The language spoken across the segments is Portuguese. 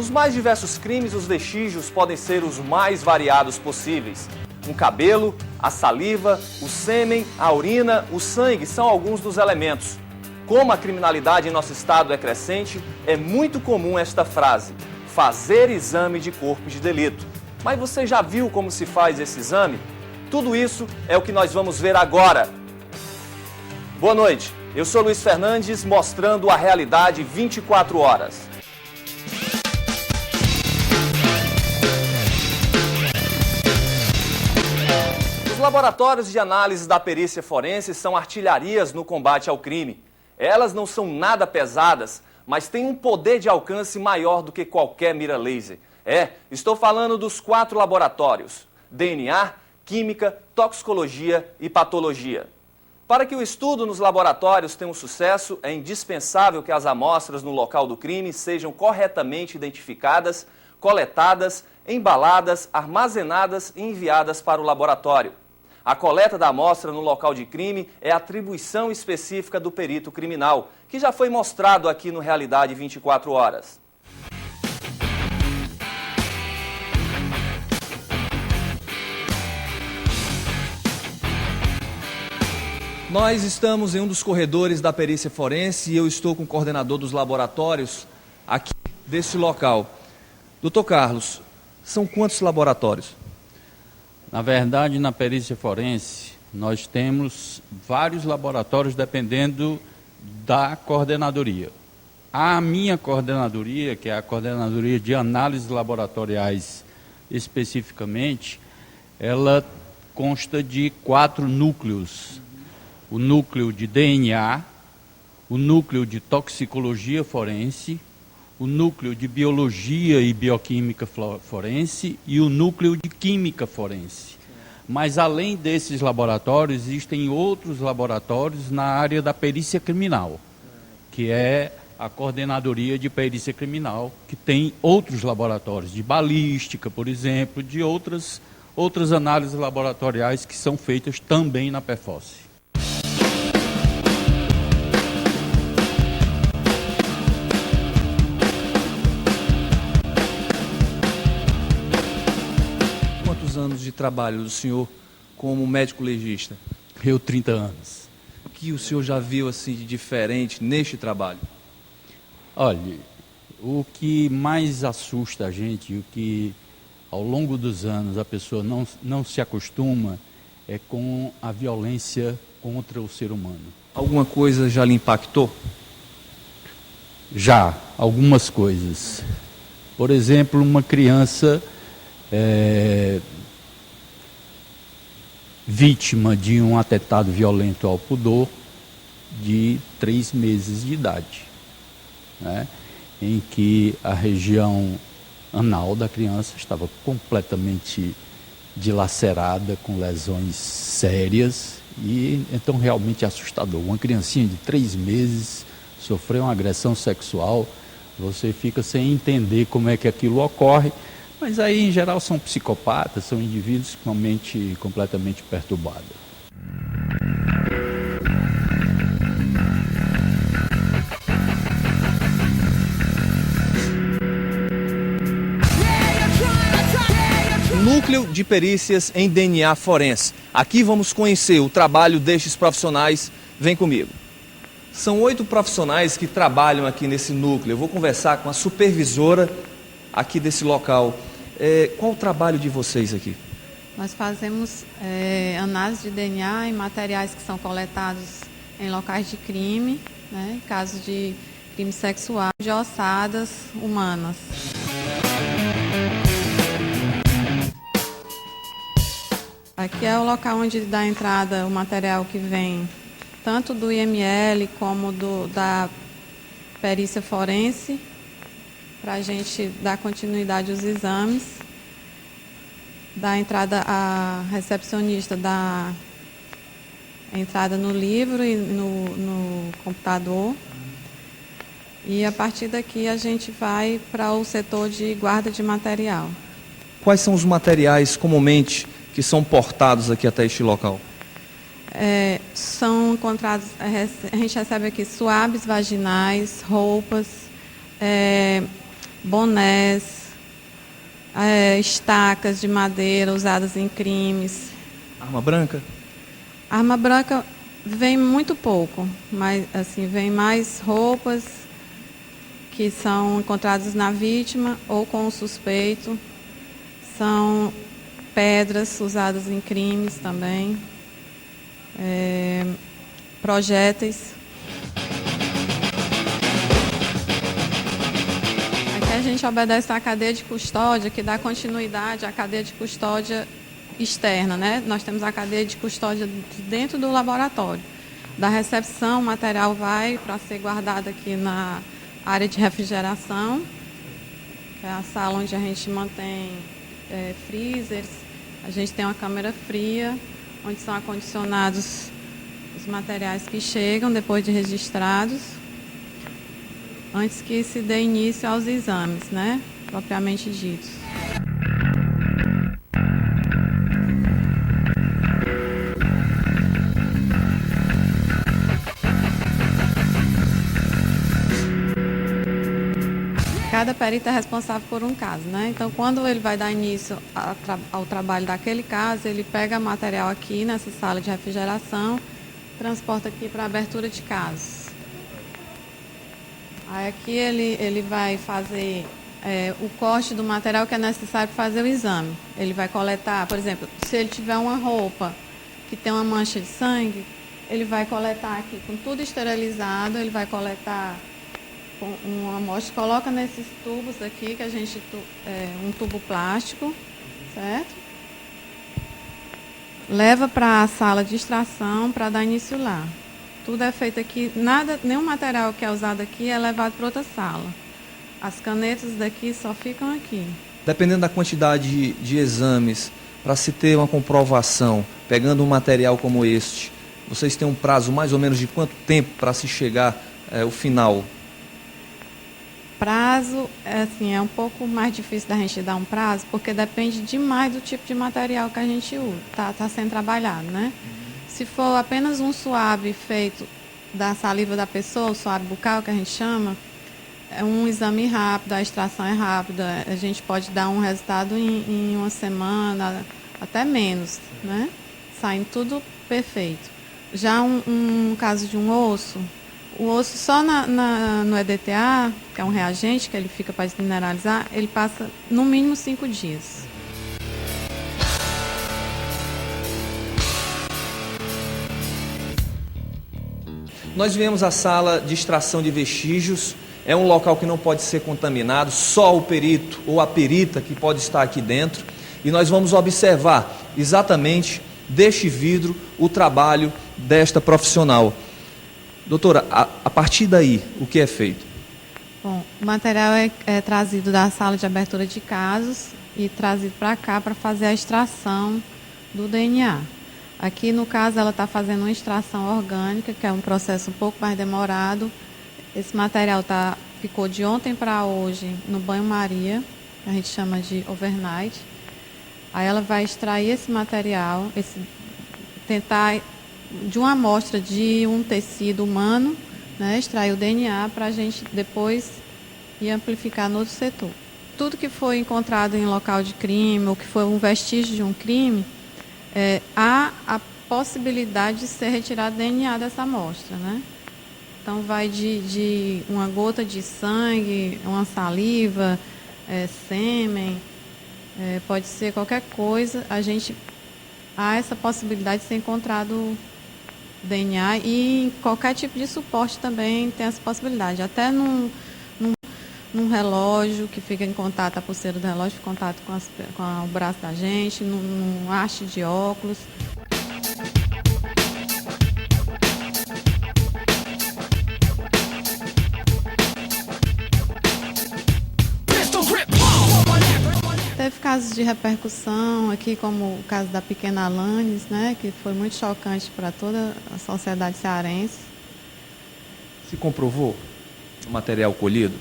Nos mais diversos crimes, os vestígios podem ser os mais variados possíveis. Um cabelo, a saliva, o sêmen, a urina, o sangue são alguns dos elementos. Como a criminalidade em nosso estado é crescente, é muito comum esta frase: fazer exame de corpo de delito. Mas você já viu como se faz esse exame? Tudo isso é o que nós vamos ver agora. Boa noite, eu sou Luiz Fernandes, mostrando a realidade 24 horas. Os laboratórios de análise da perícia forense são artilharias no combate ao crime. Elas não são nada pesadas, mas têm um poder de alcance maior do que qualquer mira laser. Estou falando dos 4 laboratórios: DNA, Química, Toxicologia e Patologia. Para que o estudo nos laboratórios tenha um sucesso, é indispensável que as amostras no local do crime sejam corretamente identificadas, coletadas, embaladas, armazenadas e enviadas para o laboratório. A coleta da amostra no local de crime é atribuição específica do perito criminal, que já foi mostrado aqui no Realidade 24 Horas. Nós estamos em um dos corredores da perícia forense e eu estou com o coordenador dos laboratórios aqui deste local. Doutor Carlos, são quantos laboratórios? Na verdade, na perícia forense, nós temos vários laboratórios dependendo da coordenadoria. A minha coordenadoria, que é a coordenadoria de análises laboratoriais especificamente, ela consta de 4 núcleos. O núcleo de DNA, o núcleo de toxicologia forense, o núcleo de biologia e bioquímica forense e o núcleo de química forense. Mas além desses laboratórios, existem outros laboratórios na área da perícia criminal, que é a coordenadoria de perícia criminal, que tem outros laboratórios, de balística, por exemplo, de outras análises laboratoriais que são feitas também na PEFOSSE. Anos de trabalho do senhor como médico legista? Eu, 30 anos. O que o senhor já viu assim de diferente neste trabalho? Olha, o que mais assusta a gente, o que ao longo dos anos a pessoa não se acostuma, é com a violência contra o ser humano. Alguma coisa já lhe impactou? Já, algumas coisas. Por exemplo, uma criança vítima de um atentado violento ao pudor de 3 meses de idade, né? Em que a região anal da criança estava completamente dilacerada, com lesões sérias, e então realmente assustador. Uma criancinha de 3 meses sofreu uma agressão sexual, você fica sem entender como é que aquilo ocorre. Mas aí, em geral, são psicopatas, são indivíduos com a mente completamente perturbada. Núcleo de Perícias em DNA Forense. Aqui vamos conhecer o trabalho destes profissionais. Vem comigo. São 8 profissionais que trabalham aqui nesse núcleo. Eu vou conversar com a supervisora aqui desse local. Qual o trabalho de vocês aqui? Nós fazemos análise de DNA em materiais que são coletados em locais de crime, né, em casos de crime sexual, de ossadas humanas. Aqui é o local onde dá entrada o material que vem tanto do IML como da perícia forense, para a gente dar continuidade aos exames. Da entrada a recepcionista, da entrada no livro e no computador. E a partir daqui a gente vai para o setor de guarda de material. Quais são os materiais comumente que são portados aqui até este local? São encontrados, a gente recebe aqui suaves vaginais, roupas, bonés, estacas de madeira usadas em crimes. Arma branca? Arma branca vem muito pouco, mas assim, vem mais roupas que são encontradas na vítima ou com o suspeito. São pedras usadas em crimes também. Projéteis. Aqui a gente obedece à cadeia de custódia, que dá continuidade à cadeia de custódia externa, né? Nós temos a cadeia de custódia dentro do laboratório. Da recepção, o material vai para ser guardado aqui na área de refrigeração, que é a sala onde a gente mantém freezers. A gente tem uma câmara fria, onde são acondicionados os materiais que chegam depois de registrados, antes que se dê início aos exames, né, propriamente ditos. Cada perito é responsável por um caso, né? Então, quando ele vai dar início ao trabalho daquele caso, ele pega material aqui nessa sala de refrigeração, transporta aqui para a abertura de casos. Aí aqui ele vai fazer o corte do material que é necessário para fazer o exame. Ele vai coletar, por exemplo, se ele tiver uma roupa que tem uma mancha de sangue, ele vai coletar aqui com tudo esterilizado, ele vai coletar uma amostra, coloca nesses tubos aqui, que a gente, um tubo plástico, certo? Leva para a sala de extração para dar início lá. Tudo é feito aqui, nenhum material que é usado aqui é levado para outra sala. As canetas daqui só ficam aqui. Dependendo da quantidade de exames, para se ter uma comprovação, pegando um material como este, vocês têm um prazo mais ou menos de quanto tempo para se chegar ao final? Prazo, assim, é um pouco mais difícil da gente dar um prazo, porque depende demais do tipo de material que a gente usa, tá sendo trabalhado, né? Se for apenas um suave feito da saliva da pessoa, o suave bucal que a gente chama, é um exame rápido, a extração é rápida, a gente pode dar um resultado em uma semana, até menos, né? Saindo tudo perfeito. Já um caso de um osso, o osso só no EDTA, que é um reagente que ele fica para desmineralizar, ele passa no mínimo 5 dias. Nós viemos à sala de extração de vestígios, é um local que não pode ser contaminado, só o perito ou a perita que pode estar aqui dentro, e nós vamos observar exatamente deste vidro o trabalho desta profissional. Doutora, a partir daí, o que é feito? Bom, o material é trazido da sala de abertura de casos e trazido para cá para fazer a extração do DNA. Aqui, no caso, ela está fazendo uma extração orgânica, que é um processo um pouco mais demorado. Esse material ficou de ontem para hoje no banho-maria, que a gente chama de overnight. Aí ela vai extrair esse material, tentar de uma amostra de um tecido humano, né, extrair o DNA para a gente depois ir amplificar no outro setor. Tudo que foi encontrado em local de crime ou que foi um vestígio de um crime, há a possibilidade de ser retirado DNA dessa amostra, né? Então vai de uma gota de sangue, uma saliva, sêmen, pode ser qualquer coisa, há essa possibilidade de ser encontrado DNA e em qualquer tipo de suporte também tem essa possibilidade. Até num relógio que fica em contato, a pulseira do relógio fica em contato com o braço da gente, num haste de óculos. Teve casos de repercussão aqui, como o caso da pequena Alanis, né, que foi muito chocante para toda a sociedade cearense. Se comprovou o material colhido?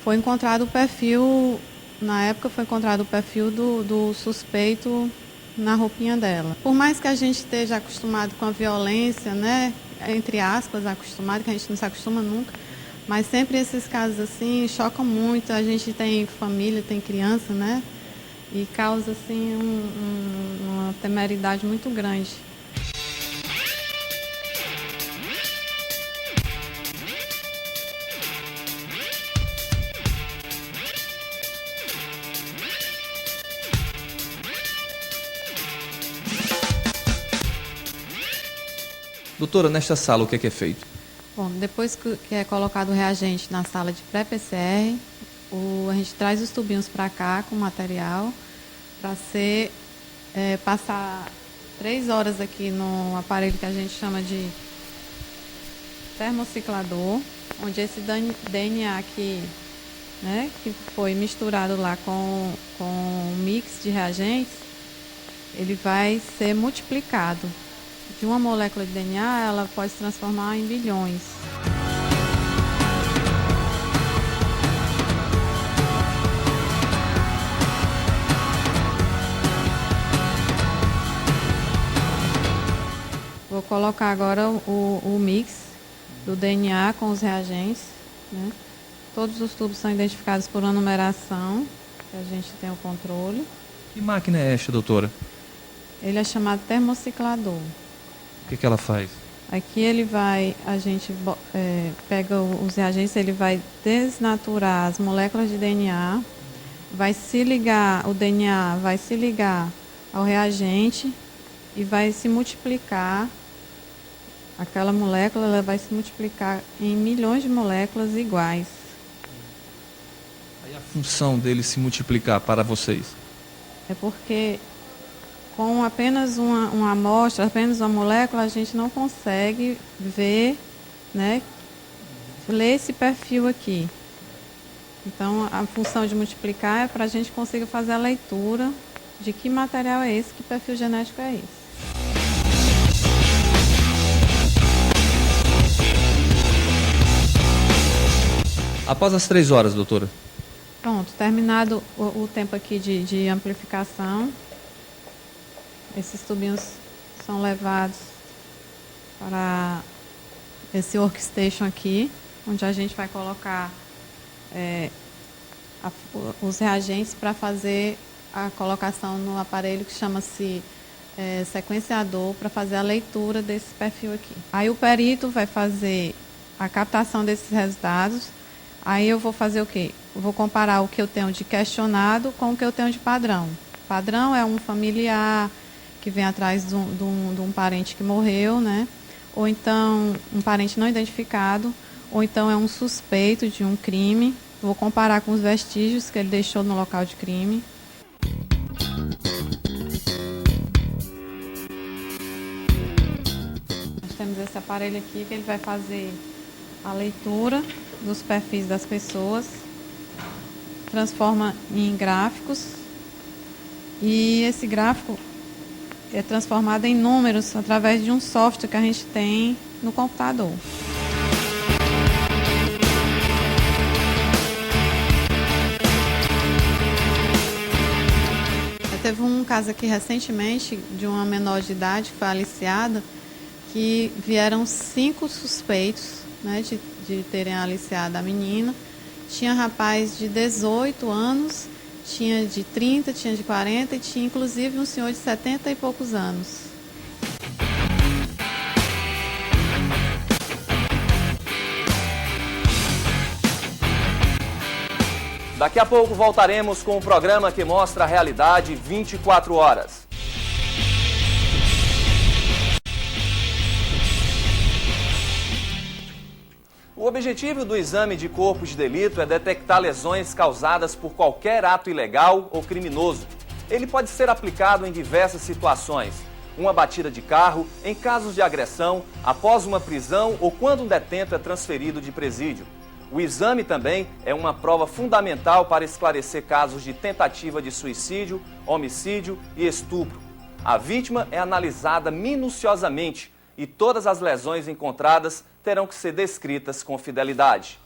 Foi encontrado o perfil, na época foi encontrado o perfil do suspeito na roupinha dela. Por mais que a gente esteja acostumado com a violência, né, entre aspas, acostumado, que a gente não se acostuma nunca, Mas sempre esses casos assim chocam muito. A gente tem família, tem criança, né? E causa assim uma temeridade muito grande. Doutora, nesta sala o que é feito? Bom, depois que é colocado o reagente na sala de pré-PCR, a gente traz os tubinhos para cá com material para ser passar 3 horas aqui no aparelho que a gente chama de termociclador, onde esse DNA aqui, né, que foi misturado lá com um mix de reagentes, ele vai ser multiplicado. De uma molécula de DNA, ela pode se transformar em bilhões. Vou colocar agora o mix do DNA com os reagentes, né? Todos os tubos são identificados por uma numeração, que a gente tem o controle. Que máquina é esta, doutora? Ele é chamado termociclador. O que ela faz? Aqui a gente pega os reagentes, ele vai desnaturar as moléculas de DNA, o DNA vai se ligar ao reagente e vai se multiplicar. Aquela molécula ela vai se multiplicar em milhões de moléculas iguais. Aí a função dele se multiplicar para vocês? É porque com apenas uma amostra, apenas uma molécula, a gente não consegue ver, né, ler esse perfil aqui. Então, a função de multiplicar é para a gente conseguir fazer a leitura de que material é esse, que perfil genético é esse. Após as 3 horas, doutora? Pronto, terminado o tempo aqui de amplificação, esses tubinhos são levados para esse workstation aqui, onde a gente vai colocar os reagentes para fazer a colocação no aparelho que chama-se sequenciador, para fazer a leitura desse perfil aqui. Aí o perito vai fazer a captação desses resultados. Aí eu vou fazer o quê? Eu vou comparar o que eu tenho de questionado com o que eu tenho de padrão. Padrão é um familiar que vem atrás de um parente que morreu, né? Ou então um parente não identificado, ou então é um suspeito de um crime. Vou comparar com os vestígios que ele deixou no local de crime. Nós temos esse aparelho aqui que ele vai fazer a leitura dos perfis das pessoas, transforma em gráficos e esse gráfico é transformado em números através de um software que a gente tem no computador. Teve um caso aqui recentemente de uma menor de idade que foi aliciada, que vieram 5 suspeitos, né, de terem aliciado a menina. Tinha rapaz de 18 anos, tinha de 30, tinha de 40 e tinha inclusive um senhor de 70 e poucos anos. Daqui a pouco voltaremos com o programa que mostra a realidade 24 horas. O objetivo do exame de corpo de delito é detectar lesões causadas por qualquer ato ilegal ou criminoso. Ele pode ser aplicado em diversas situações. Uma batida de carro, em casos de agressão, após uma prisão ou quando um detento é transferido de presídio. O exame também é uma prova fundamental para esclarecer casos de tentativa de suicídio, homicídio e estupro. A vítima é analisada minuciosamente e todas as lesões encontradas terão que ser descritas com fidelidade.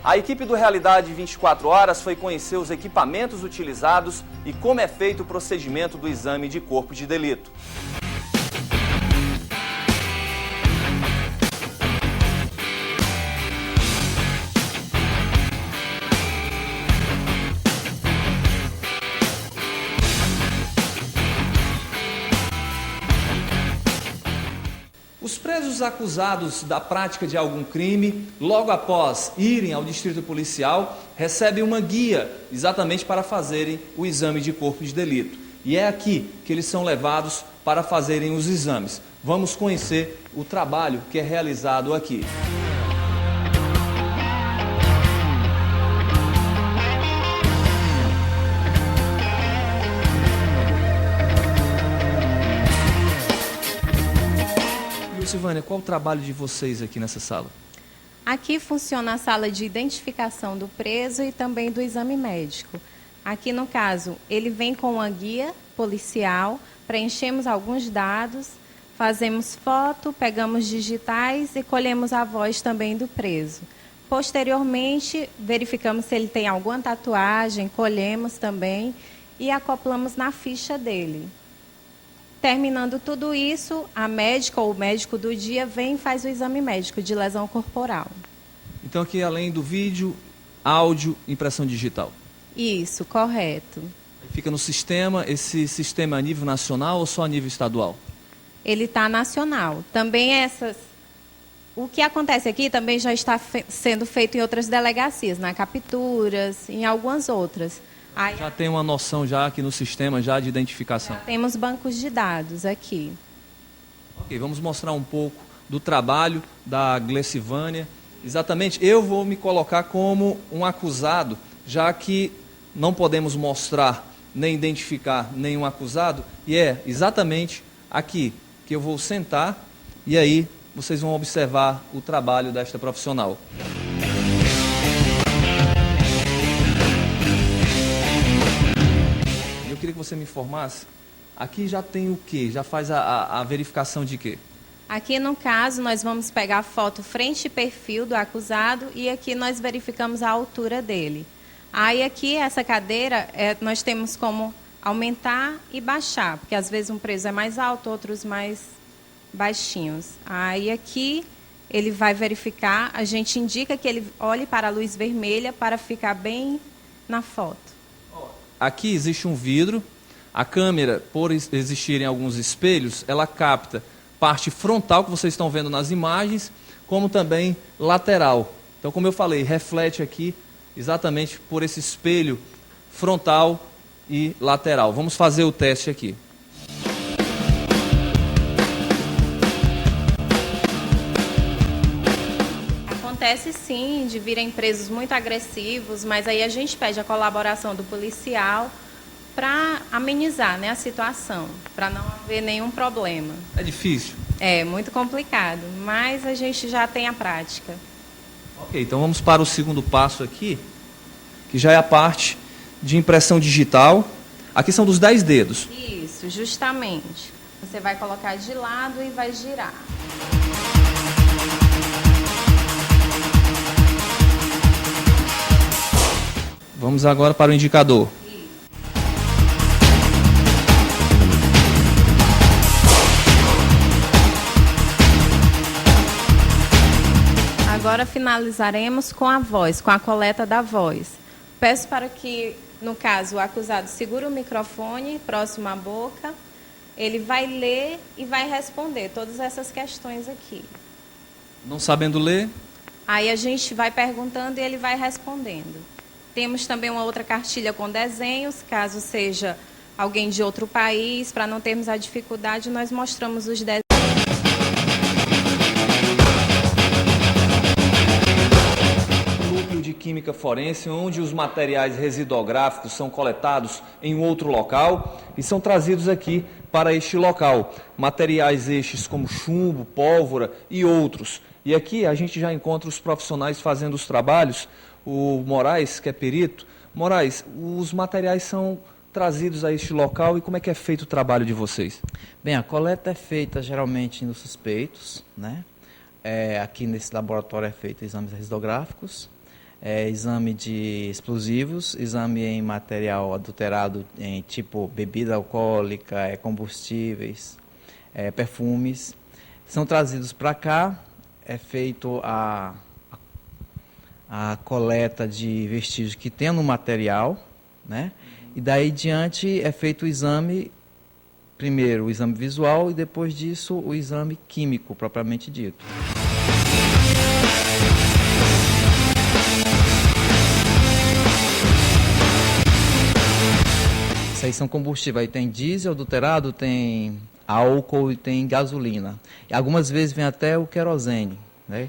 A equipe do Realidade 24 Horas foi conhecer os equipamentos utilizados e como é feito o procedimento do exame de corpo de delito. presos acusados da prática de algum crime, logo após irem ao distrito policial, recebem uma guia exatamente para fazerem o exame de corpo de delito. E é aqui que eles são levados para fazerem os exames. Vamos conhecer o trabalho que é realizado aqui. Silvânia, qual o trabalho de vocês aqui nessa sala? Aqui funciona a sala de identificação do preso e também do exame médico. Aqui, no caso, ele vem com uma guia policial, preenchemos alguns dados, fazemos foto, pegamos digitais e colhemos a voz também do preso. Posteriormente, verificamos se ele tem alguma tatuagem, colhemos também e acoplamos na ficha dele. Terminando tudo isso, a médica ou o médico do dia vem e faz o exame médico de lesão corporal. Então aqui além do vídeo, áudio, impressão digital. Isso, correto. Fica no sistema, esse sistema é a nível nacional ou só a nível estadual? Ele está nacional. Também o que acontece aqui também já está sendo feito em outras delegacias, na Capturas, em algumas outras. Aí, já tem uma noção já aqui no sistema já de identificação. já temos bancos de dados aqui. Ok, vamos mostrar um pouco do trabalho da Glecivânia. Exatamente, eu vou me colocar como um acusado, já que não podemos mostrar nem identificar nenhum acusado, e é exatamente aqui que eu vou sentar e aí vocês vão observar o trabalho desta profissional. Eu queria que você me informasse, aqui já tem o quê? Já faz a verificação de quê? Aqui, no caso, nós vamos pegar a foto frente e perfil do acusado e aqui nós verificamos a altura dele. Aí aqui, essa cadeira, nós temos como aumentar e baixar, porque às vezes um preso é mais alto, outros mais baixinhos. Aí aqui ele vai verificar, a gente indica que ele olhe para a luz vermelha para ficar bem na foto. Aqui existe um vidro, a câmera, por existirem alguns espelhos, ela capta parte frontal que vocês estão vendo nas imagens, como também lateral. Então, como eu falei, reflete aqui exatamente por esse espelho frontal e lateral. Vamos fazer o teste aqui. Acontece sim de virem presos muito agressivos, mas aí a gente pede a colaboração do policial para amenizar, né, a situação, para não haver nenhum problema. É difícil? É muito complicado, mas a gente já tem a prática. Ok, então vamos para o segundo passo aqui, que já é a parte de impressão digital. Aqui são dos 10 dedos. Isso, justamente. Você vai colocar de lado e vai girar. Vamos agora para o indicador. Agora finalizaremos com a voz, com a coleta da voz. Peço para que, no caso, o acusado segure o microfone próximo à boca. Ele vai ler e vai responder todas essas questões aqui. Não sabendo ler? Aí a gente vai perguntando e ele vai respondendo. Temos também uma outra cartilha com desenhos, caso seja alguém de outro país, para não termos a dificuldade, nós mostramos os desenhos. Núcleo de Química Forense, onde os materiais residográficos são coletados em outro local e são trazidos aqui para este local. Materiais estes como chumbo, pólvora e outros. E aqui a gente já encontra os profissionais fazendo os trabalhos. O Moraes, que é perito. Moraes, os materiais são trazidos a este local e como é que é feito o trabalho de vocês? Bem, a coleta é feita geralmente nos suspeitos, né? Aqui nesse laboratório é feito exames residográficos, exame de explosivos, exame em material adulterado em tipo bebida alcoólica, combustíveis, perfumes. São trazidos para cá, é feito a coleta de vestígios que tem no material, né? E daí diante é feito o exame primeiro o exame visual e depois disso o exame químico propriamente dito. Isso aí são combustíveis, aí tem diesel adulterado, tem álcool e tem gasolina. E algumas vezes vem até o querosene, né?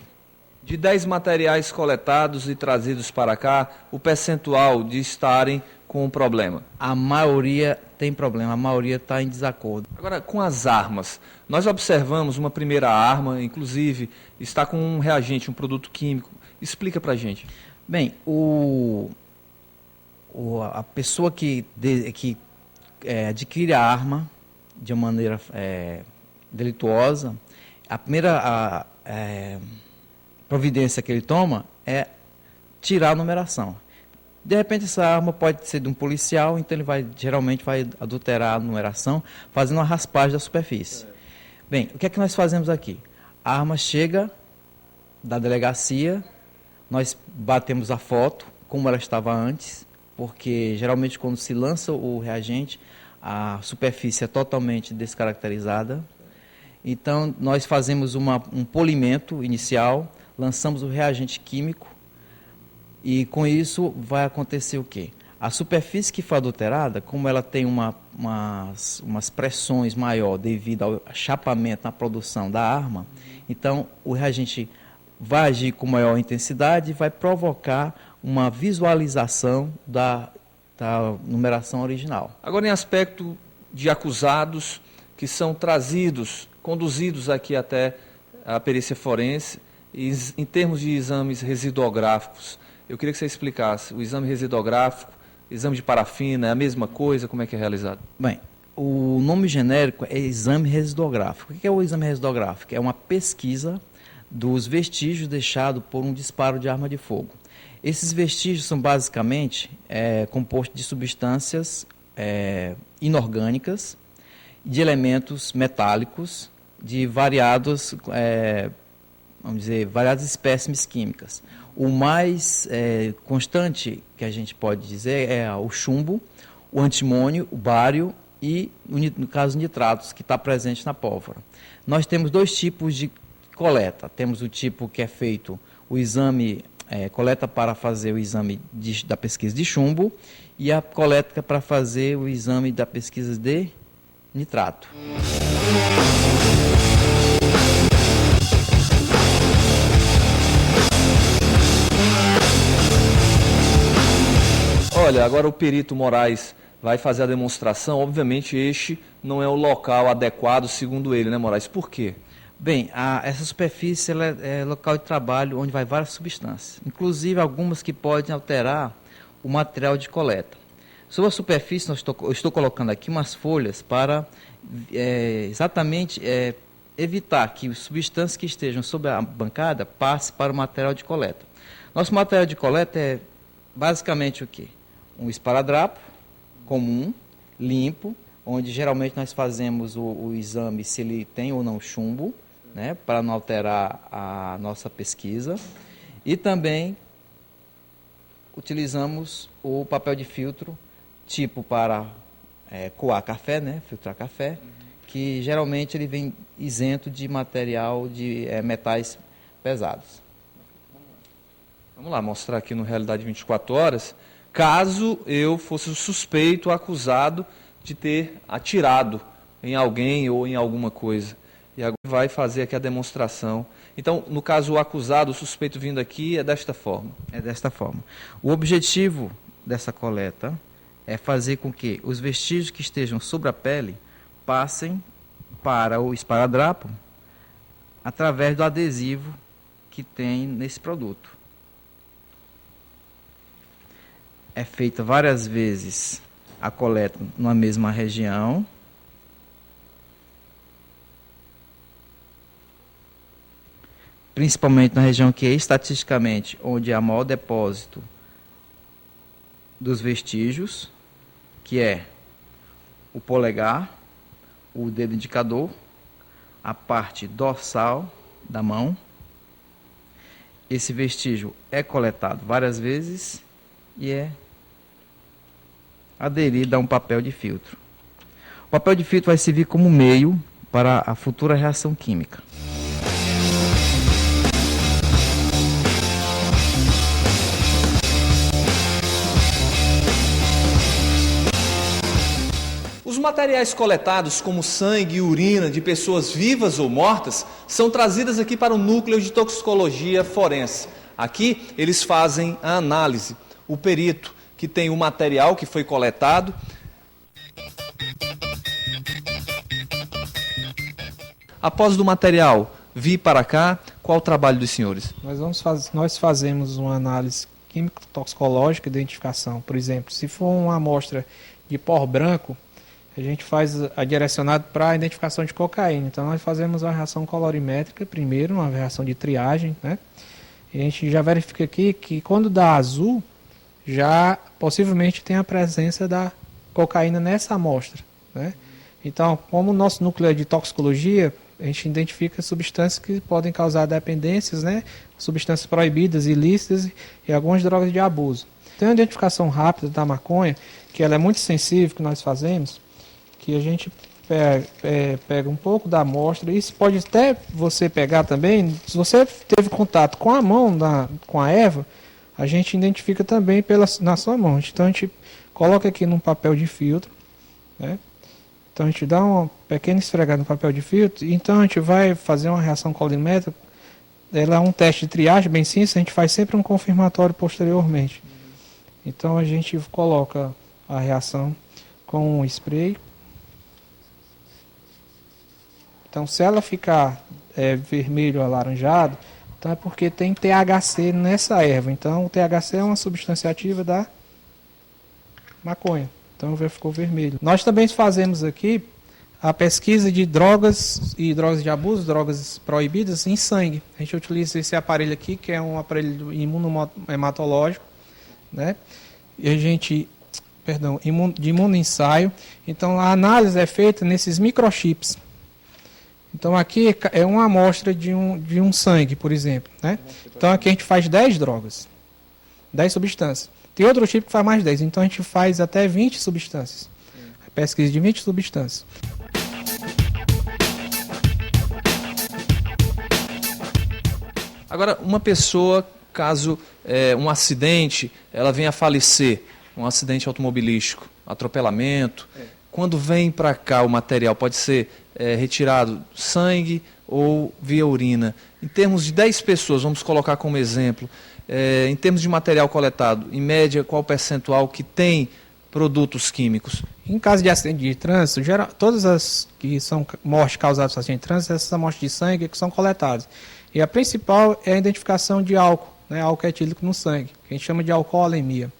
De 10 materiais coletados e trazidos para cá, o percentual de estarem com problema? A maioria tem problema, a maioria está em desacordo. Agora, com as armas, nós observamos uma primeira arma, inclusive, está com um reagente, um produto químico. Explica para a gente. Bem, a pessoa que adquire a arma de uma maneira delituosa, a primeira providência que ele toma é tirar a numeração. De repente essa arma pode ser de um policial, então ele geralmente vai adulterar a numeração, fazendo uma raspagem da superfície. Bem, o que é que nós fazemos aqui? A arma chega da delegacia, nós batemos a foto, como ela estava antes, porque geralmente quando se lança o reagente, a superfície é totalmente descaracterizada. Então nós fazemos um polimento inicial, lançamos o reagente químico e com isso vai acontecer o quê? A superfície que foi adulterada, como ela tem umas pressões maior devido ao chapamento na produção da arma, então o reagente vai agir com maior intensidade e vai provocar uma visualização da numeração original. Agora, em aspecto de acusados que são conduzidos aqui até a perícia forense, em termos de exames residuográficos, eu queria que você explicasse. O exame residuográfico, exame de parafina, é a mesma coisa? Como é que é realizado? Bem, o nome genérico é exame residuográfico. O que é o exame residuográfico? É uma pesquisa dos vestígios deixados por um disparo de arma de fogo. Esses vestígios são basicamente compostos de substâncias inorgânicas, de elementos metálicos, de variadas espécimes químicas. O mais constante que a gente pode dizer é o chumbo, o antimônio, o bário e, no caso, nitratos, que está presente na pólvora. Nós temos dois tipos de coleta. Temos o tipo que é feito o exame, coleta para fazer o exame da pesquisa de chumbo e a coleta para fazer o exame da pesquisa de nitrato. Olha, agora o perito Moraes vai fazer a demonstração. Obviamente, este não é o local adequado, segundo ele, né, Moraes? Por quê? Bem, essa superfície ela é local de trabalho onde vai várias substâncias, inclusive algumas que podem alterar o material de coleta. Sobre a superfície, eu estou colocando aqui umas folhas para exatamente evitar que substâncias que estejam sobre a bancada passem para o material de coleta. Nosso material de coleta é basicamente o quê? Um esparadrapo comum, limpo, onde geralmente nós fazemos o exame se ele tem ou não chumbo, né, para não alterar a nossa pesquisa. E também utilizamos o papel de filtro, tipo para coar café, né, filtrar café, que geralmente ele vem isento de material de metais pesados. Vamos lá, mostrar aqui no Realidade 24 Horas. Caso eu fosse o suspeito, acusado de ter atirado em alguém ou em alguma coisa. E agora vai fazer aqui a demonstração. Então, no caso, o acusado, o suspeito vindo aqui, é desta forma. É desta forma. O objetivo dessa coleta é fazer com que os vestígios que estejam sobre a pele passem para o esparadrapo através do adesivo que tem nesse produto. É feita várias vezes a coleta numa mesma região. Principalmente na região que é estatisticamente onde há maior depósito dos vestígios, que é o polegar, o dedo indicador, a parte dorsal da mão. Esse vestígio é coletado várias vezes e é aderido a um papel de filtro. papel de filtro vai servir como meio para a futura reação química. Os materiais coletados, como sangue e urina de pessoas vivas ou mortas, são trazidos aqui para o núcleo de toxicologia forense. Aqui eles fazem a análise. O perito que tem o material que foi coletado. Após do material vir para cá, qual o trabalho dos senhores? Nós fazemos uma análise químico-toxicológica, identificação. Por exemplo, se for uma amostra de pó branco, a gente faz a direcionada para a identificação de cocaína. Então, nós fazemos uma reação colorimétrica primeiro, uma reação de triagem, né? E a gente já verifica aqui que quando dá azul, já possivelmente tem a presença da cocaína nessa amostra, né? Então, como o nosso núcleo é de toxicologia, a gente identifica substâncias que podem causar dependências, né? Substâncias proibidas, ilícitas e algumas drogas de abuso. Tem uma identificação rápida da maconha, que ela é muito sensível, que nós fazemos, que a gente pega um pouco da amostra. Isso pode até você pegar também, se você teve contato com a mão, com a erva, a gente identifica também na sua mão. Então a gente coloca aqui num papel de filtro, né? Então a gente dá uma pequena esfregada no papel de filtro, e então a gente vai fazer uma reação colorimétrica. Ela é um teste de triagem bem simples, a gente faz sempre um confirmatório posteriormente. Então a gente coloca a reação com um spray. Então, se ela ficar vermelho ou alaranjado, então é porque tem THC nessa erva. Então, o THC é uma substância ativa da maconha. Então, ficou vermelho. Nós também fazemos aqui a pesquisa de drogas e drogas de abuso, drogas proibidas em sangue. A gente utiliza esse aparelho aqui, que é um aparelho imunohematológico, né? E a gente, de imunoensaio. Então, a análise é feita nesses microchips. Então aqui é uma amostra de um sangue, por exemplo, né? Então aqui a gente faz 10 drogas, 10 substâncias. Tem outro tipo que faz mais 10, então a gente faz até 20 substâncias. A pesquisa de 20 substâncias. Agora, uma pessoa, caso um acidente, ela venha a falecer, um acidente automobilístico, atropelamento, quando vem para cá o material, pode ser retirado sangue ou via urina. Em termos de 10 pessoas, vamos colocar como exemplo, em termos de material coletado, em média, qual o percentual que tem produtos químicos? Em caso de acidente de trânsito, todas as que são mortes causadas por acidente de trânsito, essas amostras de sangue que são coletadas. E a principal é a identificação de álcool, né, álcool etílico no sangue, que a gente chama de alcoolemia.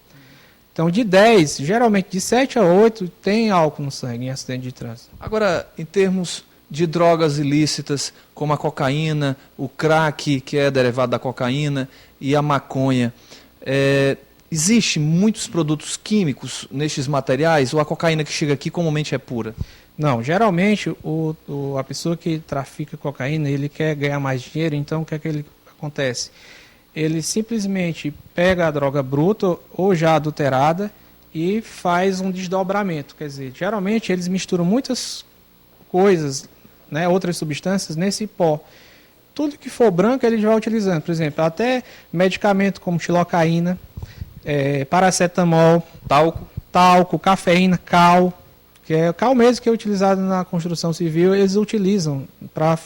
Então, de 10, geralmente de 7 a 8 tem álcool no sangue em acidente de trânsito. Agora, em termos de drogas ilícitas, como a cocaína, o crack, que é derivado da cocaína, e a maconha, existe muitos produtos químicos nestes materiais, ou a cocaína que chega aqui comumente é pura? Não, geralmente a pessoa que trafica cocaína, ele quer ganhar mais dinheiro, então o que é que ele acontece? Ele simplesmente pega a droga bruta ou já adulterada e faz um desdobramento. Quer dizer, geralmente eles misturam muitas coisas, né, outras substâncias nesse pó. Tudo que for branco eles vão utilizando. Por exemplo, até medicamento como xilocaína, paracetamol, talco, cafeína, cal, que é o cal mesmo que é utilizado na construção civil, eles utilizam para